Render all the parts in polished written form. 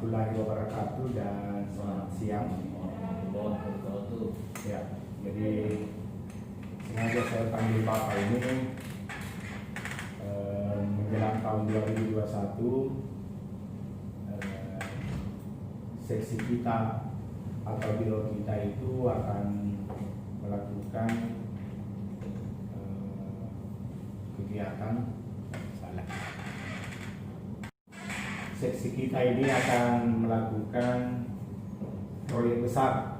warahmatullahi wabarakatuh dan selamat siang. Ya, jadi sengaja saya panggil Bapak ini menjelang tahun 2021 seksi kita atau biro kita itu akan melakukan kegiatan seksi kita ini akan melakukan proyek besar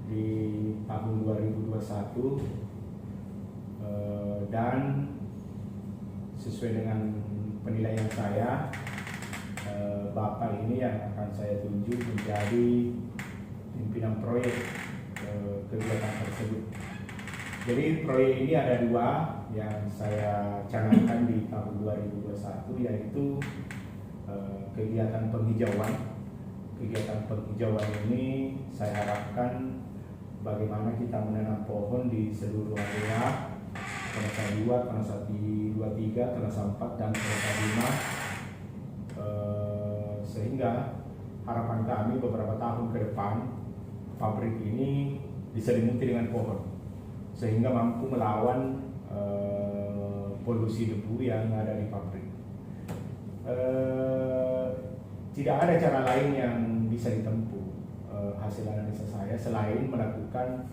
di tahun 2021 dan sesuai dengan penilaian saya, Bapak ini yang akan saya tunjuk menjadi pimpinan proyek kegiatan tersebut. Jadi proyek ini ada dua yang saya canangkan di tahun 2021, yaitu kegiatan penghijauan. Kegiatan penghijauan ini saya harapkan bagaimana kita menanam pohon di seluruh area Kanasa 2, Kanasa 23, Kanasa 4 dan Kanasa 5, sehingga harapan kami beberapa tahun ke depan pabrik ini diselimuti dengan pohon sehingga mampu melawan polusi debu yang ada di pabrik. Tidak ada cara lain yang bisa ditempuh hasil analisa saya selain melakukan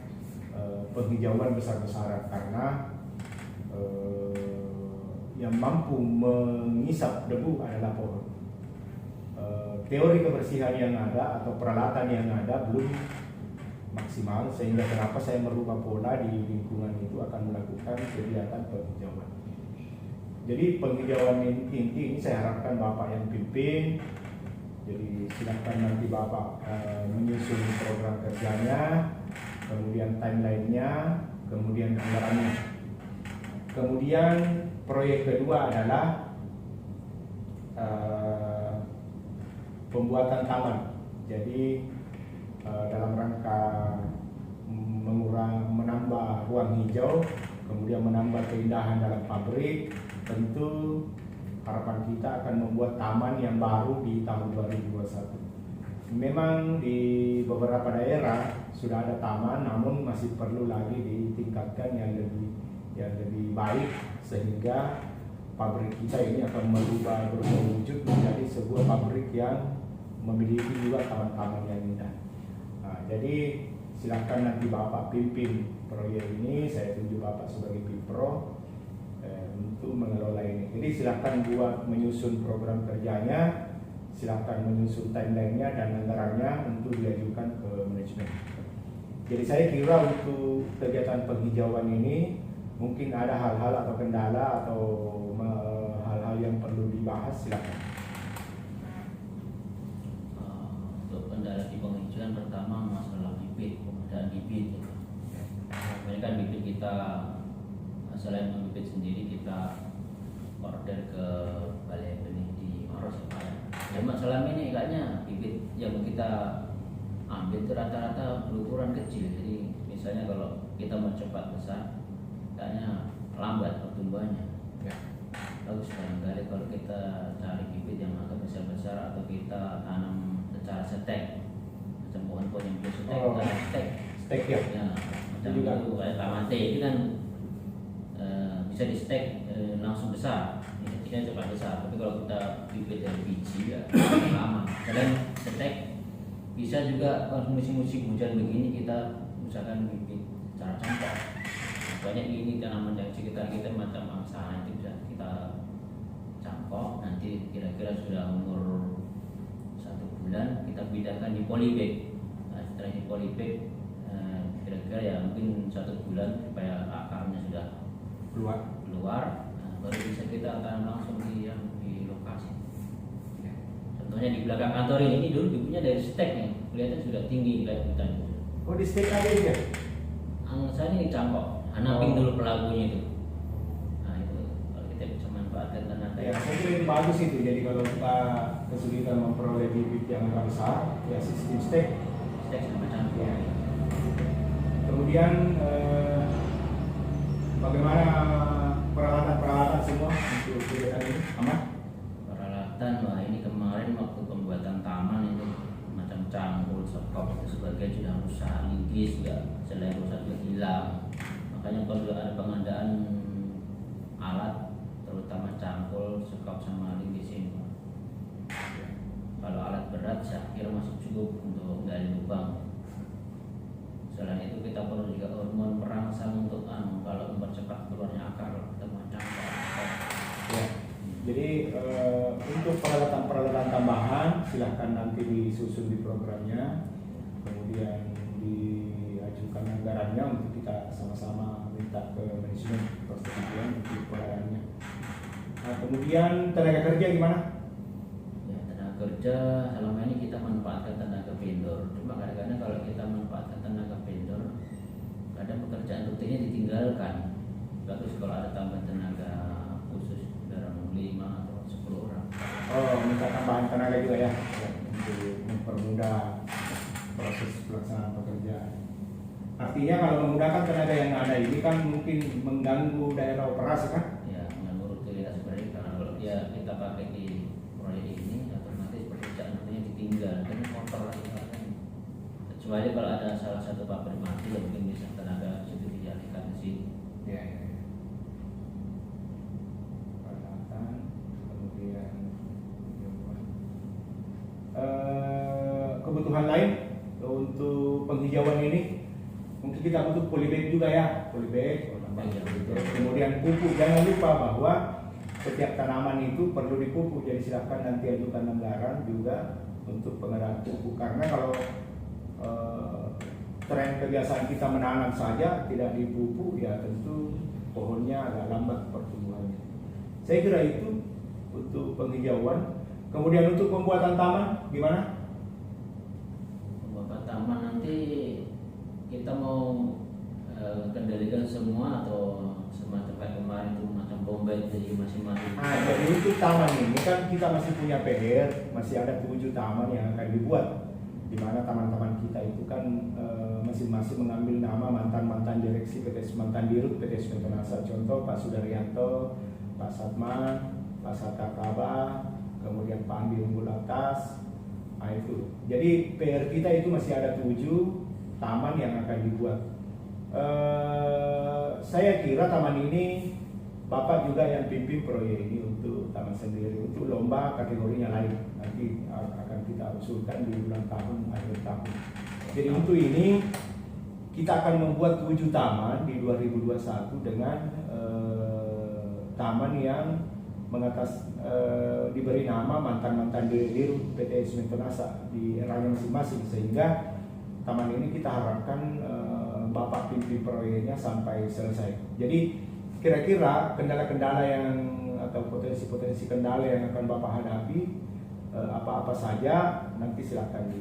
penghijauan besar-besaran, karena yang mampu mengisap debu adalah pohon. Teori kebersihan yang ada atau peralatan yang ada belum maksimal, sehingga kenapa saya merubah pola di lingkungan itu akan melakukan kegiatan penghijauan. Jadi penghijauan inti ini saya harapkan Bapak yang pimpin. Jadi silakan nanti Bapak menyusun program kerjanya, kemudian timeline-nya, kemudian anggarannya. Kemudian proyek kedua adalah pembuatan taman. Jadi dalam rangka menambah ruang hijau, kemudian menambah keindahan dalam pabrik, tentu harapan kita akan membuat taman yang baru di tahun 2021. Memang di beberapa daerah sudah ada taman, namun masih perlu lagi ditingkatkan yang lebih baik, sehingga pabrik kita ini akan berwujud menjadi sebuah pabrik yang memiliki juga taman-taman yang indah. Nah, jadi silakan nanti Bapak pimpin proyek ini, saya tunjuk Bapak sebagai Pipro untuk mengelola ini. Jadi silakan buat menyusun program kerjanya, silakan menyusun timeline-nya dan anggarannya untuk diajukan ke manajemen. Jadi saya kira untuk kegiatan penghijauan ini mungkin ada hal-hal atau kendala atau hal-hal yang perlu dibahas, silakan. Untuk kendala di penghijauan pertama masalah bibit, pengadaan bibit. Ini kan bibit kita selain membibit sendiri, kita order ke balai benih di Maros ya Pak. Ya masalah ini kayaknya bibit yang kita ambil itu rata-rata berukuran kecil. Jadi misalnya kalau kita mau cepat besar, kayaknya lambat pertumbuhannya. Ya. Bagus barangkali kalau kita cari bibit yang agak besar-besar atau kita tanam secara stek, macam pohon-pohon yang bisa stek, ya. Ya, macam itu kayak tamate itu kan bisa di stek langsung besar, ini cepat besar. Tapi kalau kita bibit dari biji ya lama. Selain stek, bisa juga kalau musim-musim hujan begini kita misalkan bibit secara cangkok. Banyak ini tanaman yang sekitar kita macam angsa itu bisa kita cangkok. Nanti kira-kira sudah umur 1 bulan kita pindahkan di polybag. Nah, setelah di polybag kira-kira ya mungkin 1 bulan supaya akarnya sudah keluar, baru bisa kita akan langsung di lokasi. Contohnya di belakang kantor ini dulu bibitnya dari stek nih, kelihatan sudah tinggi kayak hutan. Oh, di stek aja ya? Angsa ini cangkok, namping dulu pelakunya itu. Nah itu kalau kita bisa manfaatkan tenaga. Ya, saya kira itu bagus itu. Jadi kalau kita kesulitan memperoleh bibit yang agak besar, ya sistem stek sama cantik. ya. Kemudian bagaimana peralatan semua untuk kegiatan ini? Aman? Peralatan, wah ini kemarin waktu waktu pembuatan taman itu macam cangkul, sekop itu sebagian sudah rusak, linggis juga selain rusak juga hilang. Makanya kalau ada pengadaan alat terutama cangkul, sekop sama linggis ini, kalau alat berat saya kira masih cukup untuk gali lubang. Selain itu kita perlu juga hormon perangsang untuk kalau mempercepat keluarnya akar macam ya. Jadi untuk peralatan tambahan silahkan nanti disusun di programnya, kemudian diajukan anggarannya untuk kita sama-sama minta ke manajemen persetujuan untuk pelayanannya. Nah, kemudian tenaga kerja gimana? Ya, tenaga kerja selama ini kita manfaatkan tenaga vendor. Cuma kadang-kadang kalau kita manfaatkan tenaga vendor, kadang pekerjaan rutinnya ditinggalkan. Bagus kalau ada tambahan tenaga khusus dalam 5 atau 10 orang. Oh, minta tambahan tenaga juga ya, untuk mempermudah proses pelaksanaan pekerjaan. Artinya kalau menggunakan tenaga yang ada ini kan mungkin mengganggu daerah operasi kan? Ya, menurut rutinitas mereka. Kalau dia kita pakai di proyek ini, otomatis pekerjaan rutinnya ditinggal dan kotor lagi kan. Kecuali kalau ada salah satu pabrik mati, ya mungkin bisa tenaga itu dialihkan ke sini. Ya, ya. Kebutuhan lain untuk penghijauan ini mungkin kita butuh polybag juga ya, polybag, kemudian pupuk. Jangan lupa bahwa setiap tanaman itu perlu dipupuk, jadi silahkan nanti ajukan anggaran juga untuk pengadaan pupuk, karena kalau tren kebiasaan kita menanam saja tidak dipupuk ya tentu pohonnya agak lambat pertumbuhannya. Saya kira itu untuk penghijauan. Kemudian untuk pembuatan taman gimana? Pembuatan taman nanti kita mau kendalikan semua atau semacam kayak kemarin itu macam Bombay jadi masing-masing. Jadi untuk taman ini kan kita masih punya PR, masih ada 7 taman yang akan dibuat, di mana taman-taman kita itu kan masing-masing mengambil nama mantan-mantan direksi PT Mantan Dirut PT Sementonasa. Contoh Pak Sudaryanto, Pak Satman, Pak Satakaba, kemudian Pak Andi Unggul Atas. Nah itu. Jadi PR kita itu masih ada 7 taman yang akan dibuat. Saya kira taman ini Bapak juga yang pimpin proyek ini untuk taman sendiri, untuk lomba kategorinya lain. Nanti akan kita usulkan di bulan tahun, akhir tahun. Jadi untuk ini kita akan membuat 7 taman di 2021 dengan taman yang diberi nama mantan-mantan Dirut PT Sementonasa di eranya masing-masing, sehingga taman ini kita harapkan Bapak pimpin proyeknya sampai selesai. Jadi kira-kira kendala-kendala yang atau potensi-potensi kendala yang akan Bapak hadapi apa-apa saja nanti silakan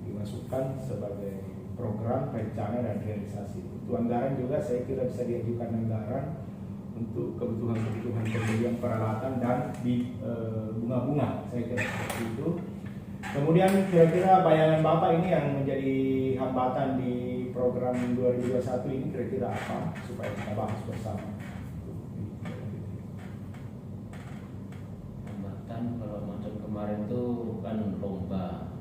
dimasukkan sebagai program, rencana dan realisasi. Untuk anggaran juga saya kira bisa diajukan anggaran untuk kebutuhan-kebutuhan pembelian peralatan dan di bunga-bunga, saya kira seperti itu. Kemudian kira-kira bayangan Bapak ini yang menjadi hambatan di program 2021 ini kira-kira apa supaya kita bahas bersama. Hambatan kalau macam kemarin tuh kan lomba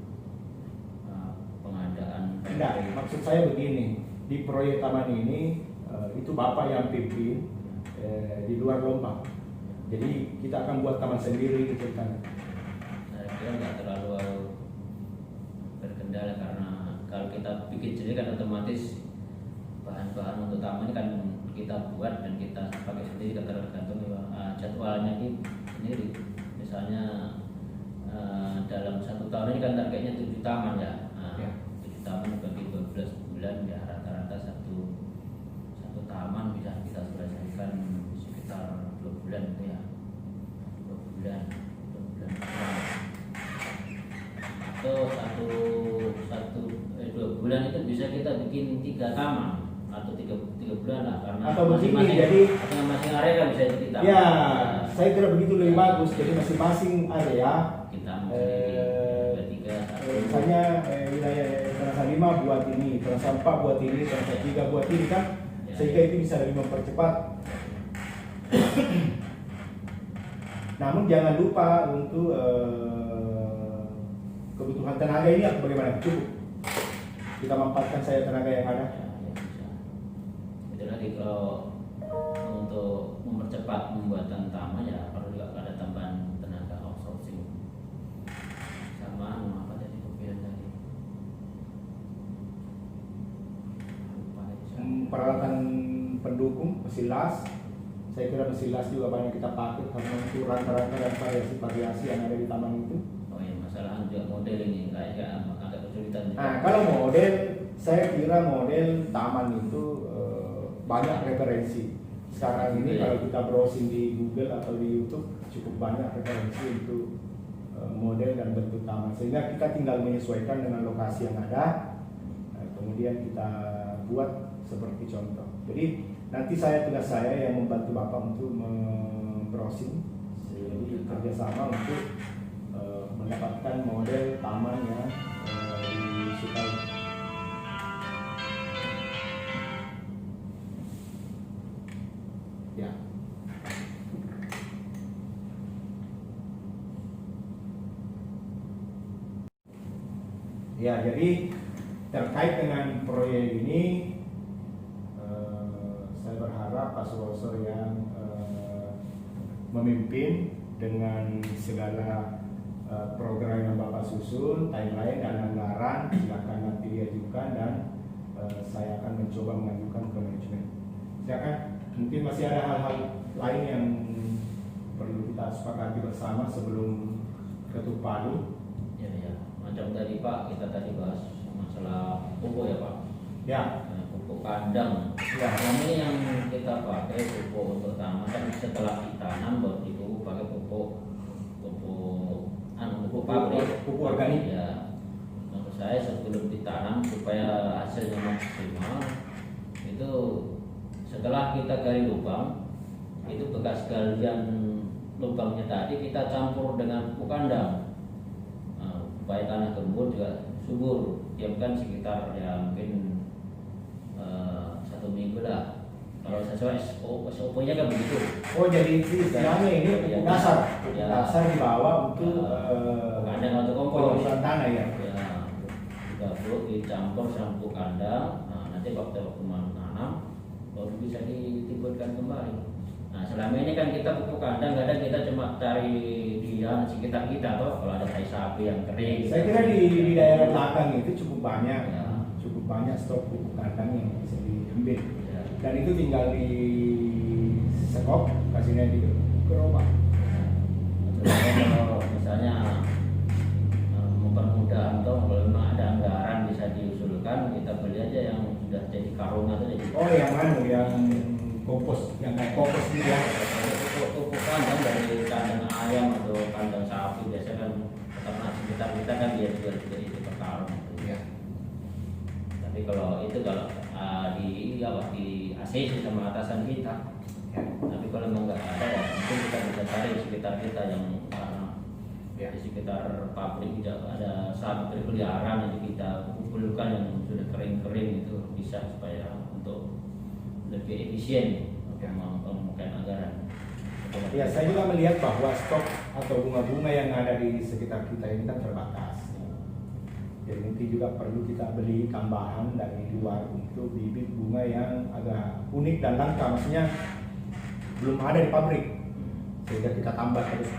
pengadaan. Enggak, maksud saya begini, di proyek taman ini itu Bapak yang pimpin di luar lomba. Jadi kita akan buat taman sendiri gitu kan. Saya kira nggak terlalu berkendala, karena kalau kita bikin sendiri kan otomatis bahan-bahan untuk taman ini kan kita buat dan kita pakai sendiri, tergantung jadwalnya sendiri. Misalnya dalam 1 tahun ini kan targetnya 7 taman ya. 7 taman bagi 12 bulan ya, rata-rata satu taman bisa kita selesaikan sekitar 2 bulan itu ya, 2 bulan atau 2 bulan itu bisa kita bikin 3 taman atau 3 bulan lah, karena atau masing-masing jadi masing-masing area kan bisa jadi taman. Ya, saya kira begitu lebih bagus. Jadi masing-masing area kita misalnya wilayah Terasa 5 buat ini, Terasa 4 buat ini, Terasa 3 buat ini kan, sehingga itu bisa lebih mempercepat. Namun jangan lupa untuk kebutuhan tenaga ini bagaimana? Cukup kita manfaatkan saya tenaga yang ada. Ya, bisa. Itu lagi kalau untuk mempercepat pembuatan taman ya perlu juga ada tambahan tenaga outsourcing. Sama apa tadi pilihan tadi? Lupa tadi. Peralatan pendukung, mesin las. Saya kira mesin las juga banyak kita pakai karena untuk rangka-rangka dan variasi-variasi yang ada di taman itu. Oh ya, masalah juga model ini kayak agak kesulitan. Nah, kalau model, saya kira model taman itu banyak referensi. Sekarang ini kalau kita browsing di Google atau di YouTube cukup banyak referensi untuk model dan bentuk taman. Sehingga kita tinggal menyesuaikan dengan lokasi yang ada, kemudian kita buat seperti contoh. Jadi nanti tugas saya yang membantu Bapak untuk browsing, jadi kerjasama untuk mendapatkan model taman yang disukai. Ya. Ya, jadi terkait dengan proyek ini, saya berharap Pak Suroso yang memimpin dengan segala program yang Bapak susun, timeline dan anggaran, silakan nanti diajukan dan saya akan mencoba mengajukan ke manajemen. Silakan, mungkin masih ada hal-hal lain yang perlu kita sepakati bersama sebelum ketuk palu. Ya, macam tadi Pak, kita tadi bahas masalah pupuk ya Pak. Ya. Pupuk kandang. Ya. Ini yang kita pakai pupuk untuk taman kan setelah ditanam baru dipupuk pakai pupuk pabrik, pupuk organik. Ya, menurut saya sebelum ditanam supaya hasilnya maksimal itu setelah kita gali lubang, itu bekas galian lubangnya tadi kita campur dengan pupuk kandang, supaya tanah gembur juga subur. Diamkan sekitar ya mungkin 1 minggu lah. Kalau sesuai SOP-nya kan begitu. Oh, jadi istilahnya ini pupuk dasar, pupuk dasar dibawa untuk kandang atau kompos. Tanah ya. Ya, digabung dicampur sama pupuk kandang. Nah, nanti waktu menanam baru bisa ditimbulkan kembali. Nah, selama ini kan kita pupuk kandang kadang kita cuma cari di sekitar kita toh, kalau ada tai sapi yang kering. Saya kira di daerah belakang itu cukup banyak, Ya. cukup banyak stok pupuk kandang yang bisa diambil. Ya. Dan itu tinggal di sekop, kasihnya di gerobak. Kalau misalnya mempermudah atau kalau memang ada anggaran bisa diusulkan, kita beli aja yang sudah jadi karung atau jadi. Oh, yang kompos, yang kayak kompos gitu ya. Pupuk kandang dari kandang ayam atau kandang sapi biasa kan peternak sekitar kita kan dia jual juga itu per karung. Ya. Tapi kalau itu di ACC sama atasan kita. Ya. Tapi kalau memang nggak ada ya mungkin kita bisa cari di sekitar kita yang Ya. di sekitar pabrik tidak ada sapi berkeliaran, jadi kita kumpulkan yang sudah kering-kering itu bisa supaya untuk lebih efisien pemakaian anggaran. Ya, saya juga melihat bahwa stok atau bunga-bunga yang ada di sekitar kita ini kan terbatas. Jadi mungkin juga perlu kita beli tambahan dari luar untuk bibit bunga yang agak unik dan langka, maksudnya belum ada di pabrik. Sehingga kita tambah terus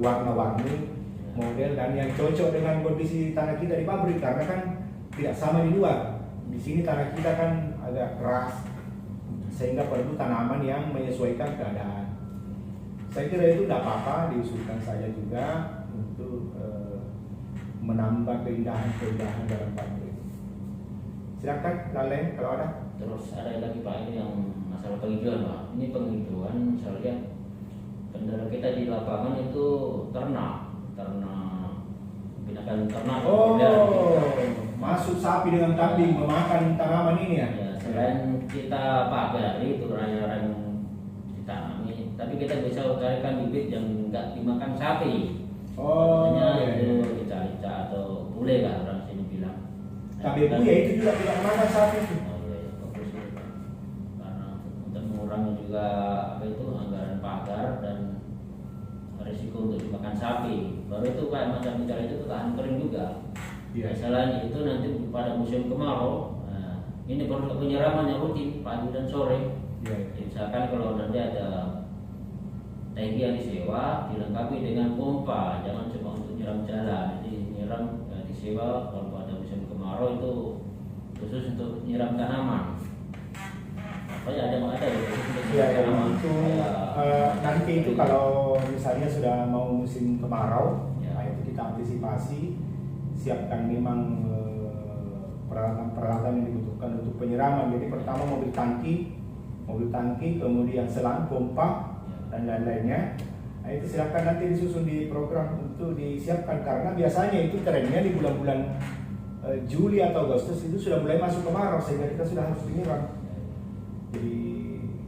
warna-warni model dan yang cocok dengan kondisi tanah kita di pabrik, karena kan tidak sama di luar. Di sini tanah kita kan agak keras, sehingga perlu tanaman yang menyesuaikan keadaan. Saya kira itu tidak apa-apa, diusulkan saja juga untuk menambah keindahan-keindahan dalam pabrik. Silakan Lalen kalau ada. Terus ada lagi Pak, ini yang masalah penghijauan Pak. Ini penghijauan saya lihat kendala kita di lapangan itu ternak binatang ternak. Oh, masuk sapi dengan kambing memakan tanaman ini ya? Ya, selain kita pakai itu rang ditanami, tapi kita bisa carikan bibit yang enggak dimakan sapi. Oh, Misalnya iya. itu rica-rica atau bule lah orang sini bilang. Tabebu ya itu juga tidak makan sapi itu. Oh iya, bagus itu Pak. Karena untuk mengurangi juga apa itu anggaran pagar dan makan sapi. Baru itu kayak macam bicara itu tahan kering juga. Iya. Selain itu nanti pada musim kemarau, ini perlu penyiraman yang rutin pagi dan sore. Iya. Misalkan kalau nanti ada tangki yang disewa, dilengkapi dengan pompa, jangan cuma untuk nyiram jalan. Jadi nyiram disewa kalau ada musim kemarau itu khusus untuk nyiram tanaman. Oh ya ada ya khusus untuk Iya, nyiram tanaman. itu Kayak, nanti itu kalau misalnya sudah mau musim kemarau, Ya. nah itu kita antisipasi, siapkan memang peralatan yang dibutuhkan untuk penyiraman. Jadi pertama mobil tangki, kemudian selang, pompa, dan lain-lainnya. Nah, itu silakan nanti disusun di program untuk disiapkan karena biasanya itu trennya di bulan-bulan Juli atau Agustus itu sudah mulai masuk kemarau sehingga kita sudah harus menyiram. Jadi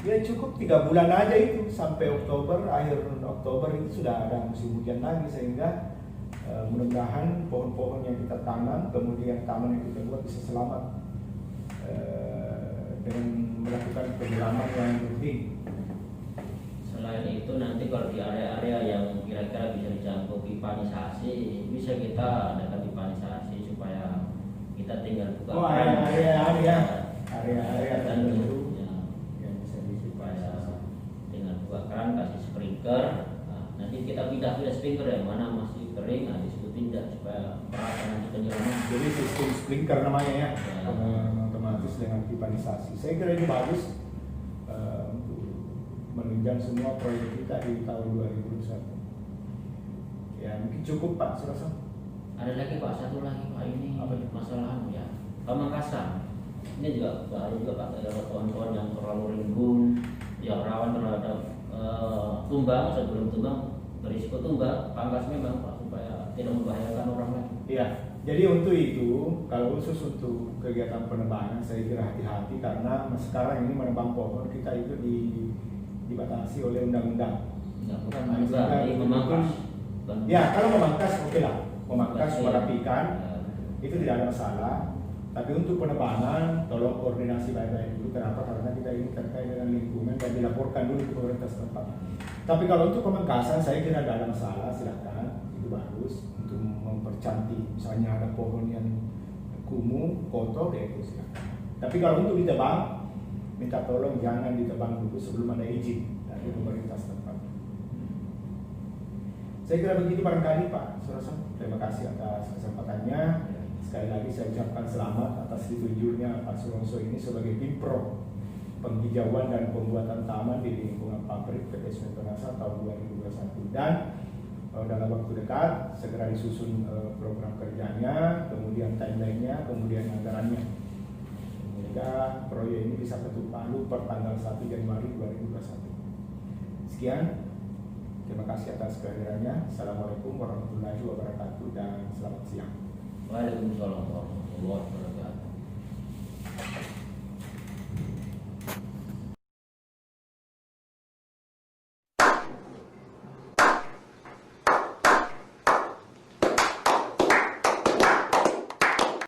ya cukup 3 bulan aja itu sampai Oktober, akhir Oktober itu sudah ada musim hujan lagi sehingga mudah-mudahan pohon-pohon yang kita tanam kemudian taman yang kita buat bisa selamat dengan melakukan penyiraman yang rutin. Selain itu nanti kalau di area-area yang kira-kira bisa dijangkau pipanisasi, bisa kita adakan pipanisasi supaya kita tinggal buka Oh, keran. area tertentu tertentu ya, yang bisa supaya disiapkan. tinggal buka keran kasih sprinkler. Nah, nanti kita pindah sprinkler yang mana masih kering, nah disitu pindah supaya peralatan nanti penyiraman. Jadi sistem sprinkler namanya ya, Ya. otomatis dengan pipanisasi. Saya kira ini bagus untuk menunjang semua proyek kita di tahun 2021. Ya mungkin cukup Pak Suroso. Ada lagi Pak, satu lagi Pak, ini Apa itu? masalah ya Pamekasan. Ini juga bahaya juga Pak, ada pohon-pohon yang terlalu rimbun, yang rawan terhadap tumbang, sebelum tumbang berisiko tumbang, pangkas memang Pak supaya tidak membahayakan orang lain. Iya. Jadi untuk itu, kalau khusus untuk kegiatan penebangan, saya kira hati-hati karena sekarang ini menebang pohon kita itu dibatasi oleh undang-undang. Ya, bukan Nah, juga sehingga ini memangkas. Ya, kalau memangkas oke lah, memangkas, Memangkas, merapikan, ya. itu tidak ada masalah. Tapi untuk penebangan, tolong koordinasi baik-baik dulu. Kenapa? Karena kita ini terkait dengan lingkungan dan dilaporkan dulu ke pemerintah setempat. Tapi kalau untuk pemangkasan, saya kira tidak ada masalah, silakan. Itu bagus untuk mempercantik. Misalnya ada pohon yang kumuh, kotor, ya itu silakan. Tapi kalau untuk ditebang, minta tolong jangan ditebang dulu sebelum ada izin dari pemerintah setempat. Saya kira begitu barangkali Pak Suroso. Terima kasih atas kesempatannya. Sekali lagi saya ucapkan selamat atas ditunjuknya Pak Suroso ini sebagai Pimprov Penghijauan dan Pembuatan Taman di lingkungan pabrik PT Semen Penasa tahun 2021 dan dalam waktu dekat segera disusun program kerjanya, kemudian timeline-nya, kemudian anggarannya. Sehingga proyek ini bisa ketuk palu per tanggal 1 Januari 2021. Sekian. Terima kasih atas kehadirannya. Assalamualaikum warahmatullahi wabarakatuh dan selamat siang. Waalaikumsalam warahmatullahi wabarakatuh.